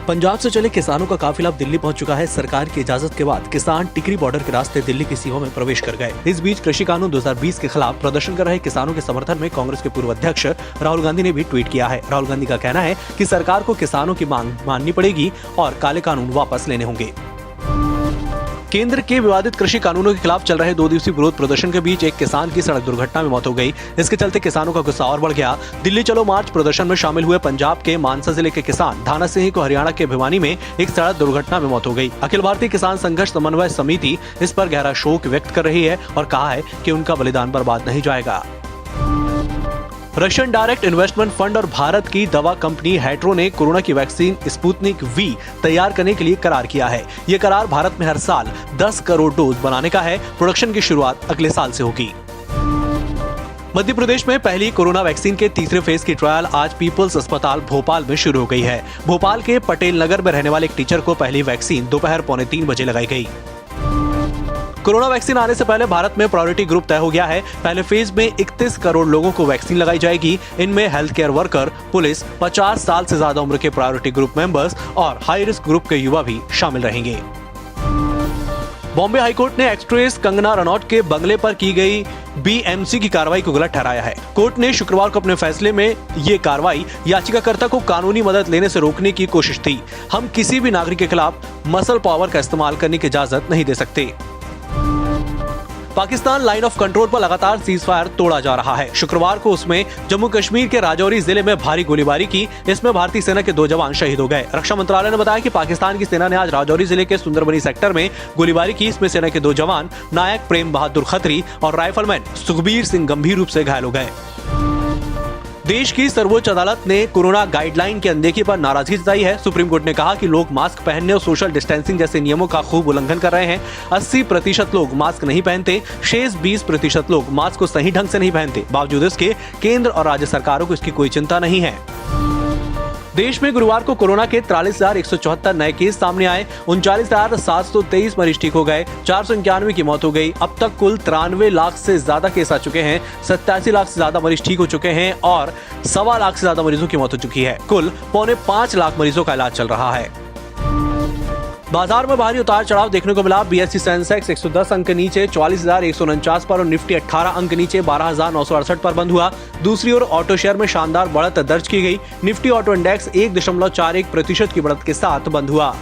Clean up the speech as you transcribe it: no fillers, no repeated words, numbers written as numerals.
पंजाब से चले किसानों का काफिला अब दिल्ली पहुंच चुका है। सरकार की इजाजत के बाद किसान टिकरी बॉर्डर के रास्ते दिल्ली की सीमा में प्रवेश कर गए। इस बीच कृषि कानून 2020 के खिलाफ प्रदर्शन कर रहे किसानों के समर्थन में कांग्रेस के पूर्व अध्यक्ष राहुल गांधी ने भी ट्वीट किया है। राहुल गांधी का कहना है कि सरकार को किसानों की मांग माननी पड़ेगी और काले कानून वापस लेने होंगे। केंद्र के विवादित कृषि कानूनों के खिलाफ चल रहे 2 दिवसीय विरोध प्रदर्शन के बीच एक किसान की सड़क दुर्घटना में मौत हो गई। इसके चलते किसानों का गुस्सा और बढ़ गया। दिल्ली चलो मार्च प्रदर्शन में शामिल हुए पंजाब के मानसा जिले के किसान धाना सिंह को हरियाणा के भिवानी में एक सड़क दुर्घटना में मौत हो गई। अखिल भारतीय किसान संघर्ष समन्वय समिति इस पर गहरा शोक व्यक्त कर रही है और कहा है कि उनका बलिदान बर्बाद नहीं जाएगा। रशियन डायरेक्ट इन्वेस्टमेंट फंड और भारत की दवा कंपनी हैट्रो ने कोरोना की वैक्सीन स्पुतनिक वी तैयार करने के लिए करार किया है। ये करार भारत में हर साल 10 करोड़ डोज बनाने का है। प्रोडक्शन की शुरुआत अगले साल से होगी। मध्य प्रदेश में पहली कोरोना वैक्सीन के तीसरे फेज की ट्रायल आज पीपल्स अस्पताल भोपाल में शुरू हो गई है। भोपाल के पटेल नगर में रहने वाले एक टीचर को पहली वैक्सीन दोपहर 2:45 बजे लगाई गई। कोरोना वैक्सीन आने से पहले भारत में प्रायोरिटी ग्रुप तय हो गया है। पहले फेज में 31 करोड़ लोगों को वैक्सीन लगाई जाएगी। इनमें हेल्थ केयर वर्कर, पुलिस, 50 साल से ज्यादा उम्र के प्रायोरिटी ग्रुप मेंबर्स और हाई रिस्क ग्रुप के युवा भी शामिल रहेंगे। बॉम्बे हाईकोर्ट ने एक्ट्रेस कंगना रनौत के बंगले पर की गई बीएमसी की कार्रवाई को गलत ठहराया है। कोर्ट ने शुक्रवार को अपने फैसले में ये कार्रवाई याचिकाकर्ता को कानूनी मदद लेने से रोकने की कोशिश थी। हम किसी भी नागरिक के खिलाफ मसल पावर का इस्तेमाल करने की इजाजत नहीं दे सकते। पाकिस्तान लाइन ऑफ कंट्रोल पर लगातार सीज फायर तोड़ा जा रहा है। शुक्रवार को उसमें जम्मू कश्मीर के राजौरी जिले में भारी गोलीबारी की। इसमें भारतीय सेना के 2 जवान शहीद हो गए। रक्षा मंत्रालय ने बताया कि पाकिस्तान की सेना ने आज राजौरी जिले के सुंदरबनी सेक्टर में गोलीबारी की। इसमें सेना के 2 जवान नायक प्रेम बहादुर खत्री और राइफलमैन सुखबीर सिंह गंभीर रूप से घायल हो गए। देश की सर्वोच्च अदालत ने कोरोना गाइडलाइन की अनदेखी पर नाराजगी जताई है। सुप्रीम कोर्ट ने कहा कि लोग मास्क पहनने और सोशल डिस्टेंसिंग जैसे नियमों का खूब उल्लंघन कर रहे हैं। 80% लोग मास्क नहीं पहनते, शेष 20% लोग मास्क को सही ढंग से नहीं पहनते। बावजूद इसके केंद्र और राज्य सरकारों को इसकी कोई चिंता नहीं है। देश में गुरुवार को कोरोना के 43,174 नए केस सामने आए। 39,723 मरीज ठीक हो गए। 491 की मौत हो गई। अब तक कुल 93 लाख से ज्यादा केस आ चुके हैं। 87 लाख से ज्यादा मरीज ठीक हो चुके हैं और 1.25 लाख से ज्यादा मरीजों की मौत हो चुकी है। कुल 4.25 लाख मरीजों का इलाज चल रहा है। बाजार में भारी उतार चढ़ाव देखने को मिला। बीएसई सेंसेक्स 110 अंक नीचे 44,149 पर और निफ्टी 18 अंक नीचे 12,968 पर बंद हुआ। दूसरी ओर ऑटो शेयर में शानदार बढ़त दर्ज की गई। निफ्टी ऑटो इंडेक्स 1.41% की बढ़त के साथ बंद हुआ।